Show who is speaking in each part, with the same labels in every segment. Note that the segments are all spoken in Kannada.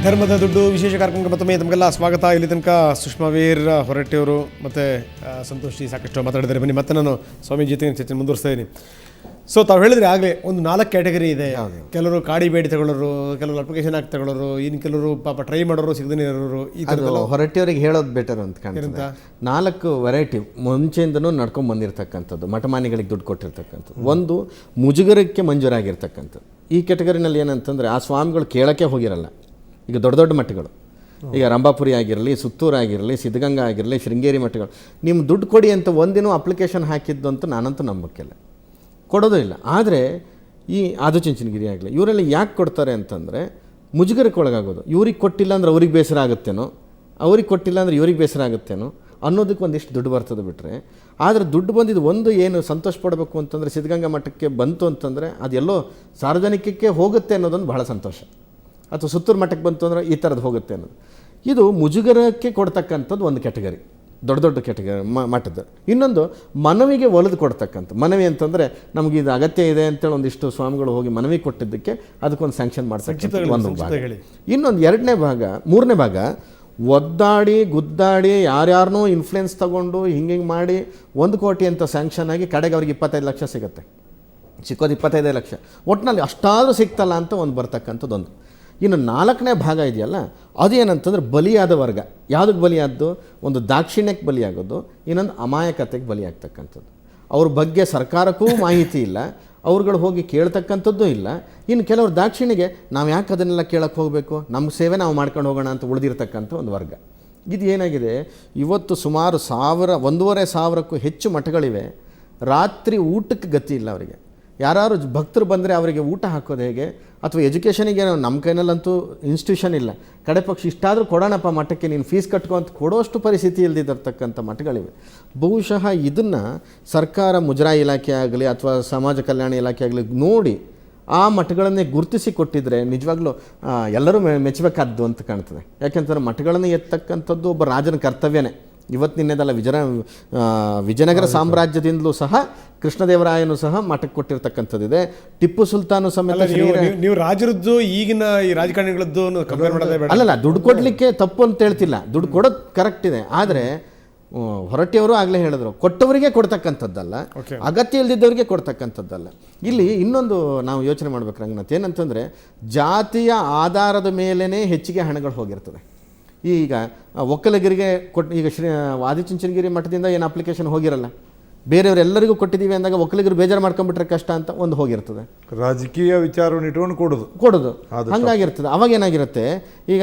Speaker 1: ಧರ್ಮದ ದುಡ್ಡು ವಿಶೇಷ ಕಾರ್ಯಕ್ರಮಕ್ಕೆ ಮತ್ತೊಮ್ಮೆ ತಮಗೆಲ್ಲ ಸ್ವಾಗತ. ಇಲ್ಲಿ ತನಕ ಸುಷ್ಮಾ ವೀರ್ ಹೊರಟ್ಟಿಯವರು ಮತ್ತು ಸಂತೋಷ್ ಜಿ ಸಾಕಷ್ಟು ಮಾತಾಡಿದ್ದಾರೆ. ಬನ್ನಿ ಮತ್ತೆ ನಾನು ಸ್ವಾಮಿ ಜೊತೆ ಚರ್ಚೆ ಮುಂದುವರಿಸ್ತಾ ಇದ್ದೀನಿ. ಸೊ ತಾವು ಹೇಳಿದ್ರೆ ಆಗಲೇ ಒಂದು 4 ಕ್ಯಾಟಗರಿ ಇದೆ. ಕೆಲವರು ಕಾಡಿ ಬೇಡಿ ತಗೊಳ್ಳೋರು, ಕೆಲವರು ಅಪ್ಲಿಕೇಶನ್ ಹಾಕಿ ತಗೊಳ್ಳೋರು, ಇನ್ನು ಕೆಲವರು ಪಾಪ ಟ್ರೈ ಮಾಡೋರು, ಸಿಗದೇ ಇರೋರು. ಈ ಥರದ್ದು
Speaker 2: ಹೊರಟಿಯವರಿಗೆ ಹೇಳೋದು ಬೆಟರ್ ಅಂತ ಕಾಣ್ತದೆ. 4 ವೆರೈಟಿ ಮುಂಚೆಯಿಂದನೂ ನಡ್ಕೊಂಡು ಬಂದಿರತಕ್ಕಂಥದ್ದು, ಮಠಮಾನಿಗಳಿಗೆ ದುಡ್ಡು ಕೊಟ್ಟಿರ್ತಕ್ಕಂಥದ್ದು. ಒಂದು ಮುಜುಗರಕ್ಕೆ ಮಂಜೂರಾಗಿರ್ತಕ್ಕಂಥದ್ದು. ಈ ಕ್ಯಾಟಗರಿನಲ್ಲಿ ಏನಂತಂದರೆ ಆ ಸ್ವಾಮಿಗಳು ಕೇಳೋಕ್ಕೆ ಹೋಗಿರಲ್ಲ. ಈಗ ದೊಡ್ಡ ದೊಡ್ಡ ಮಠಗಳು, ಈಗ ರಂಭಾಪುರಿ ಆಗಿರಲಿ, ಸುತ್ತೂರು ಆಗಿರಲಿ, ಸಿದ್ಧಗಂಗಾ ಆಗಿರಲಿ, ಶೃಂಗೇರಿ ಮಠಗಳು, ನಿಮ್ಮ ದುಡ್ಡು ಕೊಡಿ ಅಂತ ಒಂದಿನೂ ಅಪ್ಲಿಕೇಶನ್ ಹಾಕಿದ್ದು ಅಂತ ನಾನಂತೂ ನಂಬಕ್ಕಿಲ್ಲ, ಕೊಡೋದು ಇಲ್ಲ. ಆದರೆ ಈ ಆದಿಚುಂಚನಗಿರಿ ಆಗಲಿ ಇವರೆಲ್ಲ ಯಾಕೆ ಕೊಡ್ತಾರೆ ಅಂತಂದರೆ ಮುಜುಗರಕ್ಕೆ ಒಳಗಾಗೋದು. ಇವ್ರಿಗೆ ಕೊಟ್ಟಿಲ್ಲ ಅಂದರೆ ಅವ್ರಿಗೆ ಬೇಸರ ಆಗುತ್ತೇನೋ, ಅವ್ರಿಗೆ ಕೊಟ್ಟಿಲ್ಲ ಅಂದರೆ ಇವ್ರಿಗೆ ಬೇಸರ ಆಗುತ್ತೇನೋ ಅನ್ನೋದಕ್ಕೆ ಒಂದಿಷ್ಟು ದುಡ್ಡು ಬರ್ತದೆ ಬಿಟ್ಟರೆ. ಆದರೆ ದುಡ್ಡು ಬಂದಿದ್ದು ಒಂದು ಏನು ಸಂತೋಷ ಪಡಬೇಕು ಅಂತಂದರೆ ಸಿದ್ಧಗಂಗಾ ಮಠಕ್ಕೆ ಬಂತು ಅಂತಂದರೆ ಅದೆಲ್ಲೋ ಸಾರ್ವಜನಿಕಕ್ಕೆ ಹೋಗುತ್ತೆ ಅನ್ನೋದೊಂದು ಬಹಳ ಸಂತೋಷ. ಅಥವಾ ಸುತ್ತೂರು ಮಠಕ್ಕೆ ಬಂತು ಅಂದರೆ ಈ ಥರದ್ದು ಹೋಗುತ್ತೆ ಅನ್ನೋದು. ಇದು ಮುಜುಗರಕ್ಕೆ ಕೊಡ್ತಕ್ಕಂಥದ್ದು ಒಂದು ಕ್ಯಾಟಗರಿ, ದೊಡ್ಡ ದೊಡ್ಡ ಕ್ಯಾಟಗರಿ ಮಠದ. ಇನ್ನೊಂದು ಮನವಿಗೆ ಒಲಿದು ಕೊಡ್ತಕ್ಕಂಥ ಮನವಿ ಅಂತಂದರೆ ನಮಗೆ ಇದು ಅಗತ್ಯ ಇದೆ ಅಂತೇಳಿ ಒಂದಿಷ್ಟು ಸ್ವಾಮಿಗಳು ಹೋಗಿ ಮನವಿ ಕೊಟ್ಟಿದ್ದಕ್ಕೆ ಅದಕ್ಕೊಂದು ಸ್ಯಾಂಕ್ಷನ್ ಮಾಡ್ತಕ್ಕಂಥ ಒಂದು ಭಾಗ. ಇನ್ನೊಂದು 2ನೇ ಭಾಗ, 3ನೇ ಭಾಗ ಒದ್ದಾಡಿ ಗುದ್ದಾಡಿ ಯಾರ್ಯಾರನ್ನೂ ಇನ್ಫ್ಲುಯೆನ್ಸ್ ತಗೊಂಡು ಹಿಂಗೆ ಮಾಡಿ 1 ಕೋಟಿ ಅಂತ ಸ್ಯಾಂಕ್ಷನ್ ಆಗಿ ಕಡೆಗೆ ಅವ್ರಿಗೆ 25 ಲಕ್ಷ ಸಿಗುತ್ತೆ. ಸಿಕ್ಕೋದು 25 ಲಕ್ಷ, ಒಟ್ಟಿನಲ್ಲಿ ಅಷ್ಟಾದರೂ ಸಿಗ್ತಲ್ಲ ಅಂತ ಒಂದು ಬರ್ತಕ್ಕಂಥದ್ದೊಂದು. ಇನ್ನು 4ನೇ ಭಾಗ ಇದೆಯಲ್ಲ, ಅದೇನಂತಂದ್ರೆ ಬಲಿಯಾದ ವರ್ಗ. ಯಾವುದಕ್ಕೆ ಬಲಿಯಾದ್ದು? ಒಂದು ದಾಕ್ಷಿಣ್ಯಕ್ಕೆ ಬಲಿಯಾಗೋದು, ಇನ್ನೊಂದು ಅಮಾಯಕತೆಗೆ ಬಲಿಯಾಗ್ತಕ್ಕಂಥದ್ದು. ಅವ್ರ ಬಗ್ಗೆ ಸರ್ಕಾರಕ್ಕೂ ಮಾಹಿತಿ ಇಲ್ಲ, ಅವ್ರುಗಳು ಹೋಗಿ ಕೇಳ್ತಕ್ಕಂಥದ್ದು ಇಲ್ಲ. ಇನ್ನು ಕೆಲವರು ದಾಕ್ಷಿಣ್ಯಗೆ ನಾವು ಯಾಕೆ ಅದನ್ನೆಲ್ಲ ಕೇಳಕ್ಕೆ ಹೋಗಬೇಕು, ನಮ್ಮ ಸೇವೆ ನಾವು ಮಾಡ್ಕೊಂಡು ಹೋಗೋಣ ಅಂತ ಉಳಿದಿರ್ತಕ್ಕಂಥ ಒಂದು ವರ್ಗ. ಇದು ಏನಾಗಿದೆ, ಇವತ್ತು ಸುಮಾರು 1,500ಕ್ಕೂ ಹೆಚ್ಚು ಮಠಗಳಿವೆ. ರಾತ್ರಿ ಊಟಕ್ಕೆ ಗತಿ ಇಲ್ಲ ಅವರಿಗೆ. ಯಾರು ಭಕ್ತರು ಬಂದರೆ ಅವರಿಗೆ ಊಟ ಹಾಕೋದು ಹೇಗೆ? ಅಥವಾ ಎಜುಕೇಷನಿಗೆ ನಮ್ಮ ಕೈನಲ್ಲಂತೂ ಇನ್ಸ್ಟಿಟ್ಯೂಷನ್ ಇಲ್ಲ, ಕಡೆ ಪಕ್ಷ ಇಷ್ಟಾದರೂ ಕೊಡೋಣಪ್ಪ ಮಠಕ್ಕೆ, ನೀನು ಫೀಸ್ ಕಟ್ಕೊ ಅಂತ ಕೊಡೋಷ್ಟು ಪರಿಸ್ಥಿತಿ ಇಲ್ದಿದ್ದರ್ತಕ್ಕಂಥ ಮಠಗಳಿವೆ. ಬಹುಶಃ ಇದನ್ನು ಸರ್ಕಾರ, ಮುಜರಾಯಿ ಇಲಾಖೆ ಆಗಲಿ ಅಥವಾ ಸಮಾಜ ಕಲ್ಯಾಣ ಇಲಾಖೆ ಆಗಲಿ ನೋಡಿ ಆ ಮಠಗಳನ್ನೇ ಗುರುತಿಸಿ ಕೊಟ್ಟಿದ್ರೆ ನಿಜವಾಗ್ಲೂ ಎಲ್ಲರೂ ಮೆಚ್ಚಬೇಕಾದ್ದು ಅಂತ ಕಾಣ್ತದೆ. ಯಾಕೆಂತಂದರೆ ಮಠಗಳನ್ನು ಎತ್ತಕ್ಕಂಥದ್ದು ಒಬ್ಬ ರಾಜನ ಕರ್ತವ್ಯನೇ. ಇವತ್ತು ನಿನ್ನೆದಲ್ಲ, ವಿಜಯನಗರ ಸಾಮ್ರಾಜ್ಯದಿಂದಲೂ ಸಹ ಕೃಷ್ಣದೇವರಾಯನು ಸಹ ಮಠಕ್ಕೆ ಕೊಟ್ಟಿರ್ತಕ್ಕಂಥದ್ದಿದೆ. ಟಿಪ್ಪು ಸುಲ್ತಾನು ಸಮೇತ.
Speaker 1: ನೀವು ರಾಜರದ್ದು ಈಗಿನ ಈ ರಾಜಕಾರಣಿಗಳದ್ದು ಕಂಪೇರ್ ಮಾಡೋದೇ ಬೇಡ.
Speaker 2: ಅಲ್ಲಲ್ಲ, ದುಡ್ಡು ಕೊಡಲಿಕ್ಕೆ ತಪ್ಪು ಅಂತ ಹೇಳ್ತಿಲ್ಲ, ದುಡ್ಡು ಕೊಡೋದು ಕರೆಕ್ಟ್ ಇದೆ. ಆದರೆ ಹೊರಟಿಯವರು ಆಗಲೇ ಹೇಳಿದ್ರು, ಕೊಟ್ಟವರಿಗೆ ಕೊಡ್ತಕ್ಕಂಥದ್ದಲ್ಲ, ಅಗತ್ಯ ಇಲ್ದಿದ್ದವರಿಗೆ ಕೊಡ್ತಕ್ಕಂಥದ್ದಲ್ಲ. ಇಲ್ಲಿ ಇನ್ನೊಂದು ನಾವು ಯೋಚನೆ ಮಾಡ್ಬೇಕು ರಂಗನಾಥ್, ಏನಂತಂದರೆ ಜಾತಿಯ ಆಧಾರದ ಮೇಲೇ ಹೆಚ್ಚಿಗೆ ಹಣಗಳು ಹೋಗಿರ್ತದೆ. ಈಗ ಒಕ್ಕಲಗಿರಿಗೆ ಕೊಟ್ಟು, ಈಗ ಆದಿಚುಂಚನಗಿರಿ ಮಠದಿಂದ ಏನು ಅಪ್ಲಿಕೇಶನ್ ಹೋಗಿರಲ್ಲ, ಬೇರೆಯವರೆಲ್ಲರಿಗೂ ಕೊಟ್ಟಿದ್ದೀವಿ ಅಂದಾಗ ಒಕ್ಕಲಿಗರು ಬೇಜಾರು ಮಾಡ್ಕೊಂಡ್ಬಿಟ್ರೆ ಕಷ್ಟ ಅಂತ ಒಂದು ಹೋಗಿರ್ತದೆ.
Speaker 3: ರಾಜಕೀಯ ವಿಚಾರವನ್ನು ಇಟ್ಕೊಂಡು ಕೊಡೋದು
Speaker 2: ಹಂಗಾಗಿರ್ತದೆ. ಅವಾಗ ಏನಾಗಿರುತ್ತೆ, ಈಗ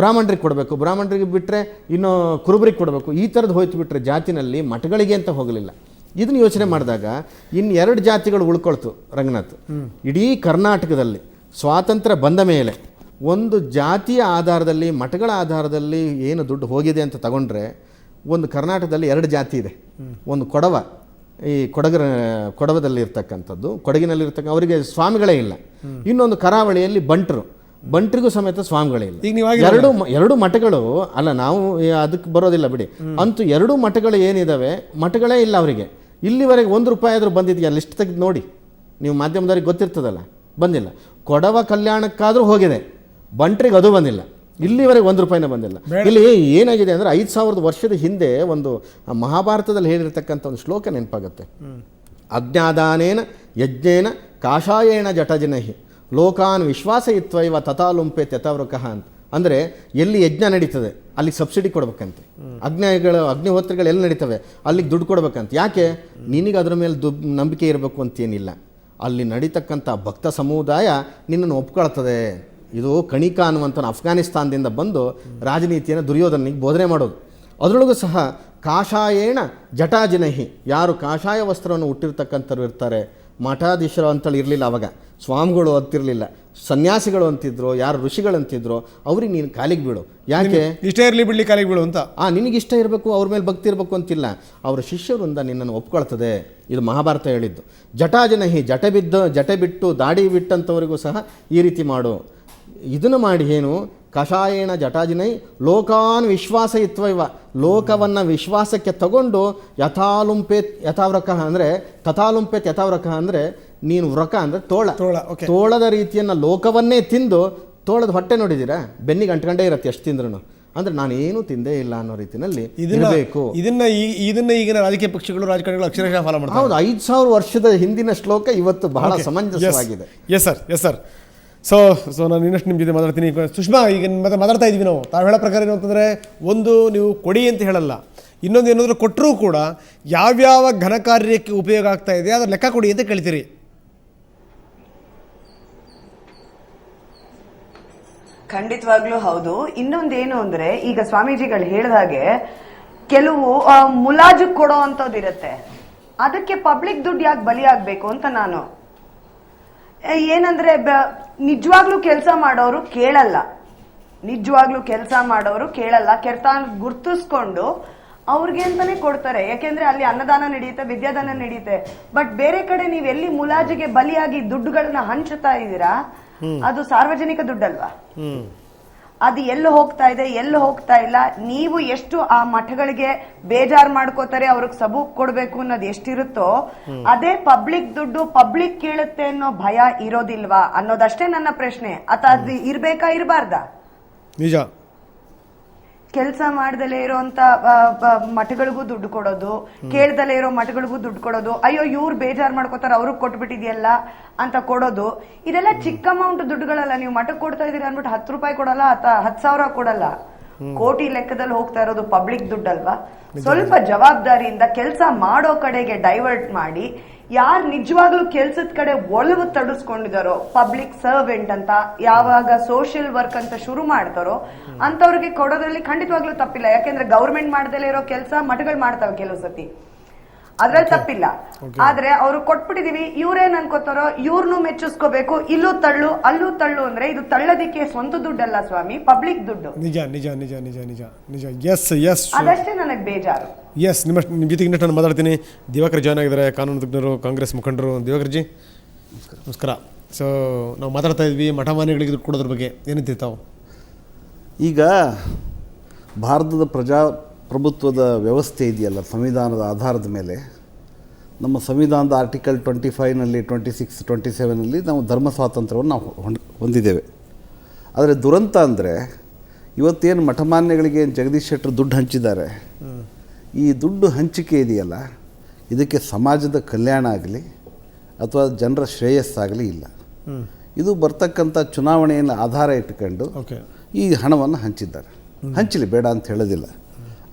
Speaker 2: ಬ್ರಾಹ್ಮಣರಿಗೆ ಕೊಡಬೇಕು, ಬ್ರಾಹ್ಮಣರಿಗೆ ಬಿಟ್ಟರೆ ಇನ್ನು ಕುರುಬರಿಗೆ ಕೊಡಬೇಕು, ಈ ಥರದ್ದು ಹೋಯ್ತು ಬಿಟ್ಟರೆ ಜಾತಿನಲ್ಲಿ ಮಠಗಳಿಗೆ ಅಂತ ಹೋಗಲಿಲ್ಲ. ಇದನ್ನು ಯೋಚನೆ ಮಾಡಿದಾಗ ಇನ್ನು 2 ಜಾತಿಗಳು ಉಳ್ಕೊಳ್ತು ರಂಗನಾಥ್. ಇಡೀ ಕರ್ನಾಟಕದಲ್ಲಿ ಸ್ವಾತಂತ್ರ್ಯ ಬಂದ ಮೇಲೆ ಒಂದು ಜಾತಿಯ ಆಧಾರದಲ್ಲಿ, ಮಠಗಳ ಆಧಾರದಲ್ಲಿ ಏನು ದುಡ್ಡು ಹೋಗಿದೆ ಅಂತ ತಗೊಂಡ್ರೆ, ಒಂದು ಕರ್ನಾಟಕದಲ್ಲಿ 2 ಜಾತಿ ಇದೆ. ಒಂದು ಕೊಡವ, ಈ ಕೊಡವದಲ್ಲಿ ಇರ್ತಕ್ಕಂಥದ್ದು, ಕೊಡಗಿನಲ್ಲಿ ಅವರಿಗೆ ಸ್ವಾಮಿಗಳೇ ಇಲ್ಲ. ಇನ್ನೊಂದು ಕರಾವಳಿಯಲ್ಲಿ ಬಂಟರಿಗೂ ಸಮೇತ ಸ್ವಾಮಿಗಳೇ ಇಲ್ಲ. ಎರಡು ಮಠಗಳು ಅಲ್ಲ, ನಾವು ಅದಕ್ಕೆ ಬರೋದಿಲ್ಲ ಬಿಡಿ. ಅಂತೂ 2 ಮಠಗಳು ಏನಿದಾವೆ, ಮಠಗಳೇ ಇಲ್ಲ ಅವರಿಗೆ. ಇಲ್ಲಿವರೆಗೆ 1 ರೂಪಾಯಿ ಆದರೂ ಬಂದಿದೆಯಾ? ಲಿಸ್ಟ್ ತೆಗೆದು ನೋಡಿ, ನೀವು ಮಾಧ್ಯಮದವ್ರಿಗೆ ಗೊತ್ತಿರ್ತದಲ್ಲ, ಬಂದಿಲ್ಲ. ಕೊಡವ ಕಲ್ಯಾಣಕ್ಕಾದರೂ ಹೋಗಿದೆ, ಬಂಟ್ರಿಗೆ ಅದು ಬಂದಿಲ್ಲ. ಇಲ್ಲಿವರೆಗೆ 1 ರೂಪಾಯಿನ ಬಂದಿಲ್ಲ. ಇಲ್ಲಿ ಏನಾಗಿದೆ ಅಂದರೆ 5,000 ವರ್ಷದ ಹಿಂದೆ ಒಂದು ಮಹಾಭಾರತದಲ್ಲಿ ಹೇಳಿರ್ತಕ್ಕಂಥ ಒಂದು ಶ್ಲೋಕ ನೆನಪಾಗುತ್ತೆ. ಅಜ್ಞಾದಾನೇನ ಯಜ್ಞೇನ ಕಾಷಾಯೇಣ ಜಟಜನಹಿ ಲೋಕಾನ್ ವಿಶ್ವಾಸ ಇತ್ವೈವ ತಥಾಲುಂಪೆ ತಥಾವೃಕಃ ಅಂತ. ಅಂದರೆ ಎಲ್ಲಿ ಯಜ್ಞ ನಡೀತದೆ ಅಲ್ಲಿಗೆ ಸಬ್ಸಿಡಿ ಕೊಡ್ಬೇಕಂತೆ, ಅಗ್ನಿಹೋತ್ರಗಳು ಎಲ್ಲಿ ನಡೀತವೆ ಅಲ್ಲಿಗೆ ದುಡ್ಡು ಕೊಡ್ಬೇಕಂತ. ಯಾಕೆ? ನಿನಗೆ ಅದರ ಮೇಲೆ ನಂಬಿಕೆ ಇರಬೇಕು ಅಂತೇನಿಲ್ಲ, ಅಲ್ಲಿ ನಡೀತಕ್ಕಂಥ ಭಕ್ತ ಸಮುದಾಯ ನಿನ್ನನ್ನು ಒಪ್ಕೊಳ್ತದೆ. ಇದು ಕಣಿಕಾ ಅನ್ನುವಂಥ ಅಫ್ಘಾನಿಸ್ತಾನದಿಂದ ಬಂದು ರಾಜನೀತಿಯನ್ನು ದುರ್ಯೋಧನಿಗೆ ಬೋಧನೆ ಮಾಡೋದು. ಅದರೊಳಗೂ ಸಹ ಕಾಷಾಯೇಣ ಜಟಾಜಿನಹಿ, ಯಾರು ಕಾಷಾಯ ವಸ್ತ್ರವನ್ನು ಹುಟ್ಟಿರ್ತಕ್ಕಂಥವ್ರು ಇರ್ತಾರೆ, ಮಠಾಧೀಶರು ಅಂತೇಳಿ ಇರಲಿಲ್ಲ ಅವಾಗ, ಸ್ವಾಮಿಗಳು ಅಂತಿರಲಿಲ್ಲ, ಸನ್ಯಾಸಿಗಳು ಅಂತಿದ್ರು, ಯಾರು ಋಷಿಗಳು ಅಂತಿದ್ರು, ಅವ್ರಿಗೆ ನೀನು ಕಾಲಿಗೆ ಬೀಳು. ಯಾಕೆ?
Speaker 1: ಇಷ್ಟ ಇರಲಿ ಬಿಡಲಿ ಕಾಲಿಗೆ ಬೀಳು ಅಂತ.
Speaker 2: ನಿನಗಿಷ್ಟ ಇರಬೇಕು, ಅವ್ರ ಮೇಲೆ ಭಕ್ತಿ ಇರಬೇಕು ಅಂತಿಲ್ಲ, ಅವರ ಶಿಷ್ಯರಿಂದ ನಿನ್ನನ್ನು ಒಪ್ಕೊಳ್ತದೆ. ಇದು ಮಹಾಭಾರತ ಹೇಳಿದ್ದು. ಜಟಾಜಿನಹಿ, ಜಟೆ ಬಿಟ್ಟು ದಾಡಿ ಬಿಟ್ಟಂಥವರಿಗೂ ಸಹ ಈ ರೀತಿ ಮಾಡು. ಇದನ್ನು ಮಾಡಿ ಏನು? ಕಷಾಯೇಣ ಜಟಾಜಿನೈ ಲೋಕಾನ್ ವಿಶ್ವಾಸ ಇತ್ವೈವ, ಲೋಕವನ್ನು ವಿಶ್ವಾಸಕ್ಕೆ ತಗೊಂಡು ಯಥಾಲುಂಪೇತ್ ಯಥಾವ್ರಕಃ ಅಂದರೆ ತಥಾಲುಂಪೇತ್ ಯಥಾವ್ರಕಃ ಅಂದರೆ ನೀನು ವ್ರಕ ಅಂದರೆ ತೋಳದ ರೀತಿಯನ್ನು ಲೋಕವನ್ನೇ ತಿಂದು ತೋಳದ ಹೊಟ್ಟೆ ನೋಡಿದ್ದೀರಾ, ಬೆನ್ನಿಗೆ ಅಂಟ್ಕೊಂಡೇ ಇರತ್ತೆ ಎಷ್ಟು ತಿಂದ್ರೂ. ಅಂದರೆ ನಾನೇನು ತಿಂದೇ ಇಲ್ಲ ಅನ್ನೋ ರೀತಿಯಲ್ಲಿ ಇರಬೇಕು.
Speaker 1: ಇದನ್ನ ಈಗಿನ ರಾಜಕೀಯ ಪಕ್ಷಗಳು ರಾಜಕಾರಣಿಗಳು ಅಕ್ಷರಶಃ ಫಾಲೋ ಮಾಡ್ತಾರೆ.
Speaker 2: ಹೌದು, 5000 ವರ್ಷದ ಹಿಂದಿನ ಶ್ಲೋಕ ಇವತ್ತು ಬಹಳ ಸಮಂಜಸವಾಗಿದೆ.
Speaker 1: Yes sir. ಸೊ ನಾನು ಇನ್ನಷ್ಟು ನಿಮ್ಮ ಜೊತೆ ಮಾತಾಡ್ತೀನಿ. ಸುಷ್ಮಾ, ಈಗ ಮತ್ತೆ ಮಾತಾಡ್ತಾ ಇದ್ವಿ ನಾವು. ತಾವು ಹೇಳೋ ಪ್ರಕಾರ ಏನು ಅಂತಂದರೆ, ಒಂದು ನೀವು ಕೊಡಿ ಅಂತ ಹೇಳಲ್ಲ, ಇನ್ನೊಂದು ಏನಾದರೂ ಕೊಟ್ಟರೂ ಕೂಡ ಯಾವ್ಯಾವ ಘನ ಕಾರ್ಯಕ್ಕೆ ಉಪಯೋಗ ಆಗ್ತಾ ಇದೆ ಅದರ ಲೆಕ್ಕ ಕೊಡಿ ಅಂತ ಕೇಳ್ತೀರಿ.
Speaker 4: ಖಂಡಿತವಾಗ್ಲೂ ಹೌದು. ಇನ್ನೊಂದೇನು ಅಂದ್ರೆ, ಈಗ ಸ್ವಾಮೀಜಿಗಳು ಹೇಳಿದ ಹಾಗೆ ಕೆಲವು ಮುಲಾಜು ಕೊಡೋ ಅಂತದ್ದು ಇರುತ್ತೆ, ಅದಕ್ಕೆ ಪಬ್ಲಿಕ್ ದುಡ್ಡು ಯಾಕೆ ಬಲಿಯಾಗಬೇಕು ಅಂತ ನಾನು ಏನಂದ್ರೆ, ನಿಜವಾಗ್ಲೂ ಕೆಲಸ ಮಾಡೋರು ಕೇಳಲ್ಲ, ಕೆರ್ತ ಗುರ್ತಿಸ್ಕೊಂಡು ಅವ್ರಿಗೆ ಅಂತಾನೆ ಕೊಡ್ತಾರೆ. ಯಾಕೆಂದ್ರೆ ಅಲ್ಲಿ ಅನ್ನದಾನ ನಡೆಯುತ್ತೆ, ವಿದ್ಯಾದಾನ ನಡೆಯುತ್ತೆ. ಬಟ್ ಬೇರೆ ಕಡೆ ನೀವೆಲ್ಲಿ ಮುಲಾಜಿಗೆ ಬಲಿಯಾಗಿ ದುಡ್ಡುಗಳನ್ನ ಹಂಚುತ್ತಾ ಇದ್ದೀರಾ, ಅದು ಸಾರ್ವಜನಿಕ ದುಡ್ಡಲ್ವಾ? ಅದು ಎಲ್ಲಿ ಹೋಗ್ತಾ ಇದೆ, ಎಲ್ಲಿ ಹೋಗ್ತಾ ಇಲ್ಲ, ನೀವು ಎಷ್ಟು ಆ ಮಠಗಳಿಗೆ ಬೇಜಾರ್ ಮಾಡ್ಕೋತಾರೆ, ಅವ್ರಿಗೆ ಸಬೂಕ್ ಕೊಡ್ಬೇಕು ಅನ್ನೋದು ಎಷ್ಟಿರುತ್ತೋ, ಅದೇ ಪಬ್ಲಿಕ್ ದುಡ್ಡು ಪಬ್ಲಿಕ್ ಕೇಳುತ್ತೆ ಅನ್ನೋ ಭಯ ಇರೋದಿಲ್ವಾ ಅನ್ನೋದಷ್ಟೇ ನನ್ನ ಪ್ರಶ್ನೆ. ಅದು ಇರ್ಬೇಕಾ, ಇರಬಾರ್ದಾ?
Speaker 1: ನಿಜ.
Speaker 4: ಕೆಲಸ ಮಾಡ್ದಲೇ ಇರೋಂತ ಮಠಗಳಿಗೂ ದುಡ್ಡು ಕೊಡೋದು, ಕೇಳ್ದಲೇ ಇರೋ ಮಠಗಳಿಗೂ ದುಡ್ಡು ಕೊಡೋದು, ಅಯ್ಯೋ ಇವ್ರು ಬೇಜಾರ್ ಮಾಡ್ಕೋತಾರ ಅವ್ರಿಗೆ ಕೊಟ್ಬಿಟ್ಟಿದ್ಯಲ್ಲ ಅಂತ ಕೊಡೋದು, ಇದೆಲ್ಲ ಚಿಕ್ಕ ಅಮೌಂಟ್ ದುಡ್ಡುಗಳಲ್ಲ. ನೀವು ಮಠಕ್ಕೆ ಕೊಡ್ತಾ ಇದೀರಿ ಅನ್ಬಿಟ್ಟು 10 ರೂಪಾಯಿ ಕೊಡಲ್ಲ, 10,000 ಕೊಡಲ್ಲ, ಕೋಟಿ ಲೆಕ್ಕದಲ್ಲಿ ಹೋಗ್ತಾ ಇರೋದು ಪಬ್ಲಿಕ್ ದುಡ್ಡಲ್ವಾ? ಸ್ವಲ್ಪ ಜವಾಬ್ದಾರಿಯಿಂದ ಕೆಲಸ ಮಾಡೋ ಕಡೆಗೆ ಡೈವರ್ಟ್ ಮಾಡಿ, ಯಾರು ನಿಜವಾಗ್ಲೂ ಕೆಲ್ಸದ ಕಡೆ ಒಲವು ತಡಿಸ್ಕೊಂಡಿದಾರೋ, ಪಬ್ಲಿಕ್ ಸರ್ವೆಂಟ್ ಅಂತ ಯಾವಾಗ ಸೋಷಿಯಲ್ ವರ್ಕ್ ಅಂತ ಶುರು ಮಾಡ್ತಾರೋ ಅಂತವ್ರಿಗೆ ಕೊಡೋದ್ರಲ್ಲಿ ಖಂಡಿತವಾಗ್ಲೂ ತಪ್ಪಿಲ್ಲ. ಯಾಕೆಂದ್ರೆ ಗೌರ್ಮೆಂಟ್ ಮಾಡ್ದಲೇ ಇರೋ ಕೆಲಸ ಮಠಗಳು ಮಾಡ್ತಾವೆ ಕೆಲವು ಸತಿ, ಅದ್ರಲ್ಲಿ ತಪ್ಪಿಲ್ಲ. ಆದ್ರೆ ಅವ್ರು ಕೊಟ್ಬಿಟ್ಟಿದೀವಿ, ಇವ್ರೇನ್ ಅನ್ಕೋತಾರೋ ಇವ್ರನ್ನೂ ಮೆಚ್ಚಿಸ್ಕೋಬೇಕು, ಇಲ್ಲೂ ತಳ್ಳು ಅಲ್ಲೂ ತಳ್ಳು ಅಂದ್ರೆ ಇದು ತಳ್ಳೋದಿಕ್ಕೆ ಸ್ವಂತ ದುಡ್ಡಲ್ಲ ಸ್ವಾಮಿ, ಪಬ್ಲಿಕ್ ದುಡ್ಡು.
Speaker 1: ನಿಜ. ಎಸ್
Speaker 4: ಅದಷ್ಟೇ ನನಗೆ ಬೇಜಾರು.
Speaker 1: ನಿಮ್ಮ ಜೊತೆಗೆ ಇನ್ನಷ್ಟು ನಾನು ಮಾತಾಡ್ತೀನಿ. ದಿವಾಕರ್ ಜಾಯ್ನ್ ಆಗಿದ್ದಾರೆ, ಕಾನೂನು ತಜ್ಞರು, ಕಾಂಗ್ರೆಸ್ ಮುಖಂಡರು. ದಿವಾಕರ್ಜಿ ನಮಸ್ಕಾರ. ಸೊ ನಾವು ಮಾತಾಡ್ತಾ ಇದ್ವಿ ಮಠಮಾನ್ಯಗಳಿಗೆ ದುಡ್ಡು ಕೊಡೋದ್ರ ಬಗ್ಗೆ, ಏನಂತೀವಿ ತಾವು?
Speaker 5: ಈಗ ಭಾರತದ ಪ್ರಜಾಪ್ರಭುತ್ವದ ವ್ಯವಸ್ಥೆ ಇದೆಯಲ್ಲ, ಸಂವಿಧಾನದ ಆಧಾರದ ಮೇಲೆ, ನಮ್ಮ ಸಂವಿಧಾನದ ಆರ್ಟಿಕಲ್ 25ನಲ್ಲಿ 26, 27ನಲ್ಲಿ ನಾವು ಧರ್ಮ ಸ್ವಾತಂತ್ರ್ಯವನ್ನು ನಾವು ಹೊಂದಿದ್ದೇವೆ. ಆದರೆ ದುರಂತ ಅಂದರೆ, ಇವತ್ತೇನು ಮಠಮಾನ್ಯಗಳಿಗೆ ಜಗದೀಶ್ ಶೆಟ್ಟರ್ ದುಡ್ಡು ಹಂಚಿದ್ದಾರೆ, ಈ ದುಡ್ಡು ಹಂಚಿಕೆ ಇದೆಯಲ್ಲ, ಇದಕ್ಕೆ ಸಮಾಜದ ಕಲ್ಯಾಣ ಆಗಲಿ ಅಥವಾ ಜನರ ಶ್ರೇಯಸ್ಸಾಗಲಿ ಇಲ್ಲ. ಇದು ಬರ್ತಕ್ಕಂಥ ಚುನಾವಣೆಯನ್ನು ಆಧಾರ ಇಟ್ಟುಕೊಂಡು ಈ ಹಣವನ್ನು ಹಂಚಿದ್ದಾರೆ. ಹಂಚಲಿ, ಬೇಡ ಅಂತ ಹೇಳೋದಿಲ್ಲ.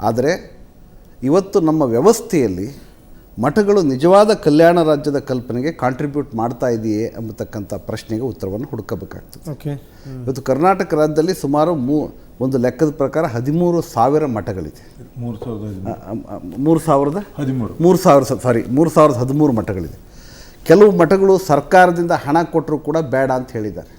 Speaker 5: ಆದರೆ ಇವತ್ತು ನಮ್ಮ ವ್ಯವಸ್ಥೆಯಲ್ಲಿ ಮಠಗಳು ನಿಜವಾದ ಕಲ್ಯಾಣ ರಾಜ್ಯದ ಕಲ್ಪನೆಗೆ ಕಾಂಟ್ರಿಬ್ಯೂಟ್ ಮಾಡ್ತಾ ಇದೆಯೇ ಎಂಬತಕ್ಕಂಥ ಪ್ರಶ್ನೆಗೆ ಉತ್ತರವನ್ನು ಹುಡುಕಬೇಕಾಗ್ತದೆ. ಇವತ್ತು ಕರ್ನಾಟಕ ರಾಜ್ಯದಲ್ಲಿ ಸುಮಾರು ಒಂದು ಲೆಕ್ಕದ ಪ್ರಕಾರ 13,000 ಮಠಗಳಿದೆ. 3,013 ಮಠಗಳಿದೆ. ಕೆಲವು ಮಠಗಳು ಸರ್ಕಾರದಿಂದ ಹಣ ಕೊಟ್ಟರು ಕೂಡ ಬೇಡ ಅಂತ ಹೇಳಿದ್ದಾರೆ.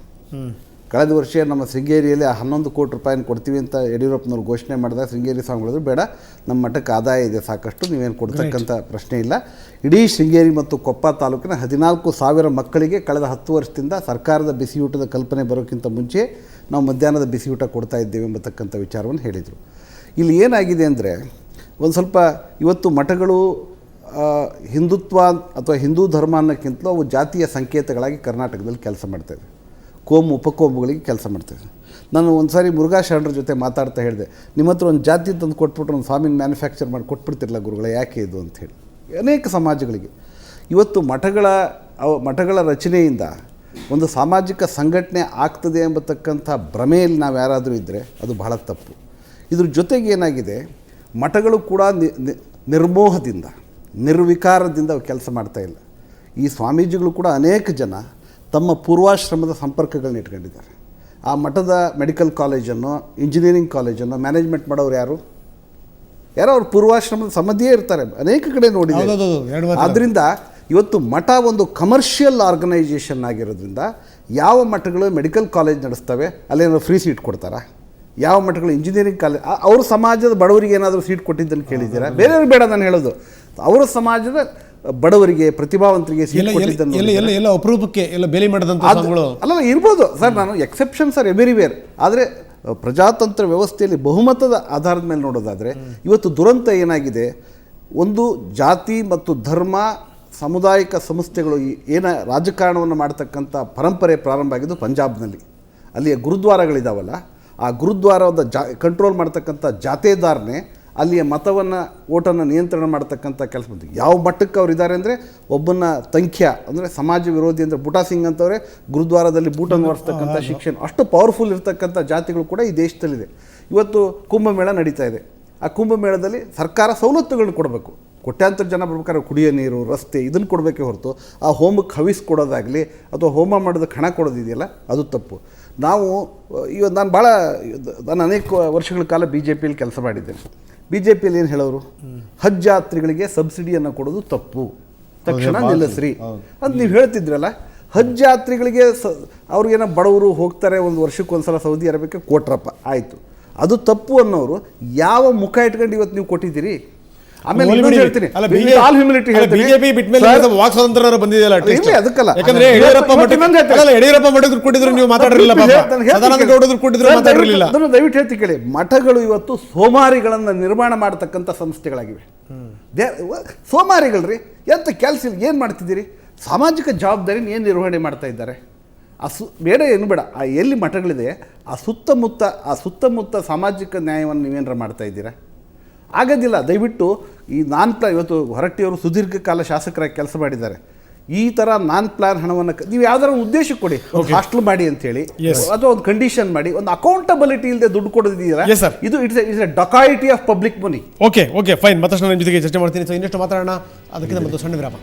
Speaker 5: ಕಳೆದ ವರ್ಷ ನಮ್ಮ ಶೃಂಗೇರಿಯಲ್ಲಿ 11 ಕೋಟಿ ರೂಪಾಯಿನ ಕೊಡ್ತೀವಿ ಅಂತ ಯಡಿಯೂರಪ್ಪನವ್ರು ಘೋಷಣೆ ಮಾಡಿದಾಗ ಶೃಂಗೇರಿ ಸ್ವಾಮಿಗಳಿದ್ರು, ಬೇಡ, ನಮ್ಮ ಮಠಕ್ಕೆ ಆದಾಯ ಇದೆ ಸಾಕಷ್ಟು, ನೀವೇನು ಕೊಡ್ತಕ್ಕಂಥ ಪ್ರಶ್ನೆ ಇಲ್ಲ. ಇಡೀ ಶೃಂಗೇರಿ ಮತ್ತು ಕೊಪ್ಪ ತಾಲೂಕಿನ 14,000 ಮಕ್ಕಳಿಗೆ ಕಳೆದ 10 ವರ್ಷದಿಂದ ಸರ್ಕಾರದ ಬಿಸಿಯೂಟದ ಕಲ್ಪನೆ ಬರೋಕ್ಕಿಂತ ಮುಂಚೆ ನಾವು ಮಧ್ಯಾಹ್ನದ ಬಿಸಿಯೂಟ ಕೊಡ್ತಾ ಇದ್ದೇವೆ ಎಂಬತಕ್ಕಂಥ ವಿಚಾರವನ್ನು ಹೇಳಿದರು. ಇಲ್ಲಿ ಏನಾಗಿದೆ ಅಂದರೆ, ಒಂದು ಸ್ವಲ್ಪ ಇವತ್ತು ಮಠಗಳು ಹಿಂದುತ್ವ ಅಥವಾ ಹಿಂದೂ ಧರ್ಮ ಅನ್ನೋಕ್ಕಿಂತಲೂ ಅವು ಜಾತಿಯ ಸಂಕೇತಗಳಾಗಿ ಕರ್ನಾಟಕದಲ್ಲಿ ಕೆಲಸ ಮಾಡ್ತಾಯಿದೆ, ಕೋಮು ಉಪಕೋಮುಗಳಿಗೆ ಕೆಲಸ ಮಾಡ್ತಾಯಿದೆ. ನಾನು ಒಂದು ಸಾರಿ ಮುರುಘಾ ಶರಣರ ಜೊತೆ ಮಾತಾಡ್ತಾ ಹೇಳಿದೆ, ನಿಮ್ಮ ಹತ್ರ ಒಂದು ಜಾತಿ ತಂದು ಕೊಟ್ಬಿಟ್ರೆ ಒಂದು ಸ್ವಾಮಿನ ಮ್ಯಾನುಫ್ಯಾಕ್ಚರ್ ಮಾಡಿ ಕೊಟ್ಬಿಡ್ತಿರಲ್ಲ ಗುರುಗಳೇ, ಯಾಕೆ ಇದು ಅಂಥೇಳಿ. ಅನೇಕ ಸಮಾಜಗಳಿಗೆ ಇವತ್ತು ಮಠಗಳ ರಚನೆಯಿಂದ ಒಂದು ಸಾಮಾಜಿಕ ಸಂಘಟನೆ ಆಗ್ತದೆ ಎಂಬತಕ್ಕಂಥ ಭ್ರಮೆಯಲ್ಲಿ ನಾವು ಯಾರಾದರೂ ಇದ್ದರೆ ಅದು ಬಹಳ ತಪ್ಪು. ಇದ್ರ ಜೊತೆಗೆ ಏನಾಗಿದೆ, ಮಠಗಳು ಕೂಡ ನಿರ್ಮೋಹದಿಂದ, ನಿರ್ವಿಕಾರದಿಂದ ಕೆಲಸ ಮಾಡ್ತಾಯಿಲ್ಲ. ಈ ಸ್ವಾಮೀಜಿಗಳು ಕೂಡ ಅನೇಕ ಜನ ತಮ್ಮ ಪೂರ್ವಾಶ್ರಮದ ಸಂಪರ್ಕಗಳನ್ನ ಇಟ್ಕೊಂಡಿದ್ದಾರೆ. ಆ ಮಠದ ಮೆಡಿಕಲ್ ಕಾಲೇಜನ್ನು, ಇಂಜಿನಿಯರಿಂಗ್ ಕಾಲೇಜನ್ನು ಮ್ಯಾನೇಜ್ಮೆಂಟ್ ಮಾಡೋರು ಯಾರೋ ಅವ್ರ ಪೂರ್ವಾಶ್ರಮದ ಸಂಬಂಧಿಯೇ ಇರ್ತಾರೆ, ಅನೇಕ ಕಡೆ ನೋಡಿದ್ದಾರೆ. ಆದ್ದರಿಂದ ಇವತ್ತು ಮಠ ಒಂದು ಕಮರ್ಷಿಯಲ್ ಆರ್ಗನೈಜೇಷನ್ ಆಗಿರೋದ್ರಿಂದ ಯಾವ ಮಠಗಳು ಮೆಡಿಕಲ್ ಕಾಲೇಜ್ ನಡೆಸ್ತವೆ ಅಲ್ಲೇನಾದ್ರು ಫ್ರೀ ಸೀಟ್ ಕೊಡ್ತಾರಾ? ಯಾವ ಮಠಗಳು ಇಂಜಿನಿಯರಿಂಗ್ ಕಾಲೇಜ್, ಅವ್ರ ಸಮಾಜದ ಬಡವರಿಗೆ ಏನಾದರೂ ಸೀಟ್ ಕೊಟ್ಟಿದ್ದನ್ನು ಕೇಳಿದ್ದೀರಾ? ಬೇರೆಯವ್ರಿಗೆ ಬೇಡ ನಾನು ಹೇಳೋದು, ಅವರ ಸಮಾಜದ ಬಡವರಿಗೆ, ಪ್ರತಿಭಾವಂತರಿಗೆ ಸೀಟ್ ಕೊಟ್ಟಿದ್ದನ್ನು
Speaker 1: ಅಪರೂಪಕ್ಕೆ ಎಲ್ಲ ಬೇಲಿ ಮಾಡಿದಂಥ
Speaker 5: ಅಲ್ಲ ಇರ್ಬೋದು ಸರ್, ನಾನು ಎಕ್ಸೆಪ್ಷನ್ಸ್ ಆರ್ ಎವ್ರಿವೇರ್. ಆದರೆ ಪ್ರಜಾತಂತ್ರ ವ್ಯವಸ್ಥೆಯಲ್ಲಿ ಬಹುಮತದ ಆಧಾರದ ಮೇಲೆ ನೋಡೋದಾದರೆ ಇವತ್ತು ದುರಂತ ಏನಾಗಿದೆ, ಒಂದು ಜಾತಿ ಮತ್ತು ಧರ್ಮ ಸಾಮುದಾಯಿಕ ಸಂಸ್ಥೆಗಳು ರಾಜಕಾರಣವನ್ನು ಮಾಡ್ತಕ್ಕಂಥ ಪರಂಪರೆ ಪ್ರಾರಂಭ ಆಗಿದ್ದು ಪಂಜಾಬ್ನಲ್ಲಿ. ಅಲ್ಲಿಯ ಗುರುದ್ವಾರಗಳಿದಾವಲ್ಲ, ಆ ಗುರುದ್ವಾರದ ಕಂಟ್ರೋಲ್ ಮಾಡ್ತಕ್ಕಂಥ ಜಾಥೇದಾರನೇ ಅಲ್ಲಿಯ ಮತವನ್ನು ಓಟನ್ನು ನಿಯಂತ್ರಣ ಮಾಡ್ತಕ್ಕಂಥ ಕೆಲಸ ಮಾಡ್ತೀವಿ. ಯಾವ ಮಟ್ಟಕ್ಕೆ ಅವ್ರು ಇದ್ದಾರೆ ಅಂದರೆ, ಒಬ್ಬನ ತಂಖ್ಯ ಅಂದರೆ ಸಮಾಜ ವಿರೋಧಿ ಅಂದರೆ ಬೂಟಾ ಸಿಂಗ್ ಅಂತವರೇ ಗುರುದ್ವಾರದಲ್ಲಿ ಬೂಟನ್ನು ಹೊರಿಸ್ತಕ್ಕಂಥ ಶಿಕ್ಷಣ, ಅಷ್ಟು ಪವರ್ಫುಲ್ ಇರ್ತಕ್ಕಂಥ ಜಾತಿಗಳು ಕೂಡ ಈ ದೇಶದಲ್ಲಿದೆ. ಇವತ್ತು ಕುಂಭಮೇಳ ನಡೀತಾ ಇದೆ. ಆ ಕುಂಭಮೇಳದಲ್ಲಿ ಸರ್ಕಾರ ಸವಲತ್ತುಗಳನ್ನ ಕೊಡಬೇಕು. ಕೋಟ್ಯಾಂತರ ಜನ ಬರ್ಬೇಕಾದ್ರೆ ಕುಡಿಯೋ ನೀರು, ರಸ್ತೆ ಇದನ್ನು ಕೊಡಬೇಕೇ ಹೊರತು ಆ ಹೋಮಕ್ಕೆ ಹವಿಸ್ ಕೊಡೋದಾಗಲಿ ಅಥವಾ ಹೋಮ ಮಾಡೋದಕ್ಕೆ ಹಣ ಕೊಡೋದಿದೆಯಲ್ಲ, ಅದು ತಪ್ಪು. ನಾವು ಇವತ್ತು ನಾನು ಅನೇಕ ವರ್ಷಗಳ ಕಾಲ ಬಿ ಜೆ ಪಿಯಲ್ಲಿ ಕೆಲಸ ಮಾಡಿದ್ದೇನೆ. ಬಿ ಜೆ ಪಿಯಲ್ಲಿ ಏನು ಹೇಳೋರು, ಹಜ್ ಯಾತ್ರಿಗಳಿಗೆ ಸಬ್ಸಿಡಿಯನ್ನು ಕೊಡೋದು ತಪ್ಪು, ತಕ್ಷಣ ನಿಲ್ಲಿಸ್ರಿ ಅಂತ ನೀವು ಹೇಳ್ತಿದ್ರಲ್ಲ. ಹಜ್ ಯಾತ್ರಿಗಳಿಗೆ ಅವ್ರಿಗೇನೋ ಬಡವರು ಹೋಗ್ತಾರೆ, ಒಂದು ವರ್ಷಕ್ಕೊಂದ್ಸಲ ಸೌದಿ ಅರೇಬಿಯಾಕ್ಕೆ ಕೊಟ್ರಪ್ಪ, ಆಯಿತು, ಅದು ತಪ್ಪು ಅನ್ನೋರು ಯಾವ ಮುಖ ಇಟ್ಕೊಂಡು ಇವತ್ತು ನೀವು ಕೊಟ್ಟಿದ್ದೀರಿ? ಆಮೇಲೆ ಹೇಳ್ತೀನಿ,
Speaker 1: ಬಿಜೆಪಿ ಬಿಟ್ಮೇಲೆ ವಾಕ್ ಸ್ವಾತಂತ್ರ್ಯ ಬಂದಿದೆಯಲ್ಲ,
Speaker 5: ಅದಕ್ಕಲ್ಲ,
Speaker 1: ಯಾಕಂದ್ರೆ ಯಡಿಯೂರಪ್ಪ ಮಠಕ್ಕೆ ಕೊಟ್ಟಿದ್ರು, ನೀವು ಮಾತಾಡಿರಲಿಲ್ಲ, ಮಾತಾಡಿರಲಿಲ್ಲ.
Speaker 5: ಅದನ್ನು ದಯವಿಟ್ಟು ಹೇಳ್ತಿ ಕೇಳಿ. ಮಠಗಳು ಇವತ್ತು ಸೋಮಾರಿಗಳನ್ನು ನಿರ್ಮಾಣ ಮಾಡತಕ್ಕಂಥ ಸಂಸ್ಥೆಗಳಾಗಿವೆ. ಸೋಮಾರಿಗಳ್ರಿ, ಎಂತ ಕೆಲಸ ಇಲ್ಲ, ಏನು ಮಾಡ್ತಿದ್ದೀರಿ? ಸಾಮಾಜಿಕ ಜವಾಬ್ದಾರಿನ ಏನು ನಿರ್ವಹಣೆ ಮಾಡ್ತಾ ಇದ್ದಾರೆ? ಬೇಡ ಏನು ಬೇಡ, ಎಲ್ಲಿ ಮಠಗಳಿದೆ ಆ ಸುತ್ತಮುತ್ತ ಸಾಮಾಜಿಕ ನ್ಯಾಯವನ್ನು ನೀವೇನಾರ ಮಾಡ್ತಾ ಇದ್ದೀರಾ? ಆಗೋದಿಲ್ಲ. ದಯವಿಟ್ಟು ಈ ಇವತ್ತು ಹೊರಟ್ಟಿಯವರು ಸುದೀರ್ಘ ಕಾಲ ಶಾಸಕರಾಗಿ ಕೆಲಸ ಮಾಡಿದ್ದಾರೆ. ಈ ಥರ ನಾನ್ ಪ್ಲಾನ್ ಹಣವನ್ನು ನೀವು ಯಾವ್ದಾರ ಉದ್ದೇಶಕ್ಕೆ ಕೊಡಿ, ಹಾಸ್ಟೆಲ್ ಮಾಡಿ ಅಂತೇಳಿ, ಅಥವಾ ಒಂದು ಕಂಡೀಷನ್ ಮಾಡಿ, ಒಂದು ಅಕೌಂಟಬಿಲಿಟಿ ಇಲ್ಲದೆ ದುಡ್ಡು ಕೊಡೋದಿದೆಯಲ್ಲ, ಇದು it's A dacoity of public money.
Speaker 1: Okay fine, ಮತ್ತಷ್ಟು ನನ್ನ ಜೊತೆಗೆ ಚರ್ಚೆ ಮಾಡ್ತೀನಿ. ಸೊ ಇನ್ನಷ್ಟು ಮಾತಾಡೋಣ, ಅದಕ್ಕಿಂತ ಮೊದಲು ಸಣ್ಣ ವಿರಾಮ.